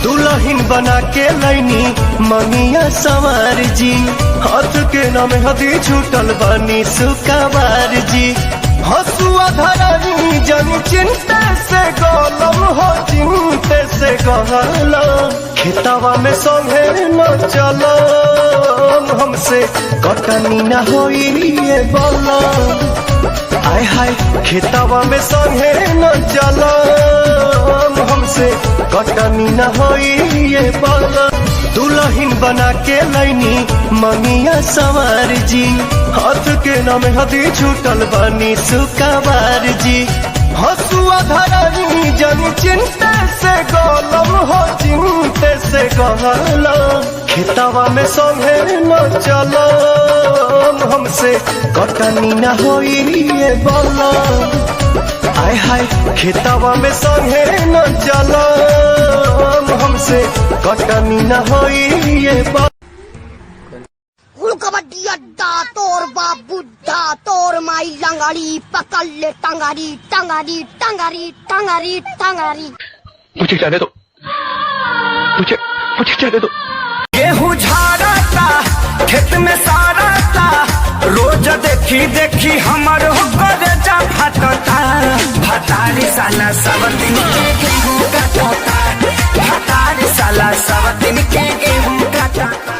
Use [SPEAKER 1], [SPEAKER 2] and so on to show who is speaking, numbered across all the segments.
[SPEAKER 1] दुल्हन बना के लैनी मंगिया सवार जी, हाथ के नाम हदी छूटल बनी सुकवार जी। हसुआ धरानी जन चिंते से गलम हो, चिंते से गलम खेतवा में संगे न चलम, हमसे कटनी न होई ये बलम। आय हाय खेतवा में संगे न चलम, हमसे कटनी न होई ये बलम। दुल्हन बना के लैनी मंगिया सवार जी, हाथ के नाम हदी छूटल बनी सुकवार जी। हसुआ धरानी जन चिंते से गलम हो, चिंते से गलम खेतवा में संगे न चलम, हमसे कटनी न होई ये बलम। आय हाय खेतवा में संगे न चलम, हमसे कटनी न होई ये बलम।
[SPEAKER 2] कबड्डी अड्डा तोर बाप बुड्ढा तोर माई लंगाड़ी पकड़ ले टंगारी टंगारी टंगारी टंगारी टंगारी।
[SPEAKER 3] मुझे जाने दो, मुझे जाने दो।
[SPEAKER 4] गेहूं झाड़ा था खेत में सारा था, रोज देखी देखी हमर होकर जा फटता। भतारी साला सब दिन के गेहूं काटता, भतारी साला सब दिन के गेहूं काटता।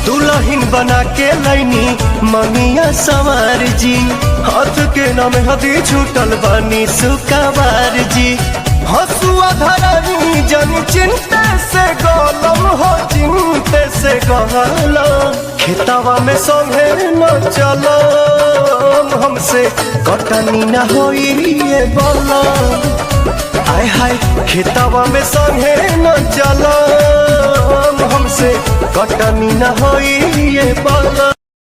[SPEAKER 1] दुल्हन बना के लैनी मंगिया सवार जी, हाथ के नाम हदी छूटल बनी सुकवार जी। हसुआ धरानी जन चिंते से गलम हो, चिंते से गलम खेतवा में संगे न चलम, हमसे कटनी न होई ये बलम। आय हाय खेतवा में संगे न चलम, हमसे कटनी न होई ये बलम।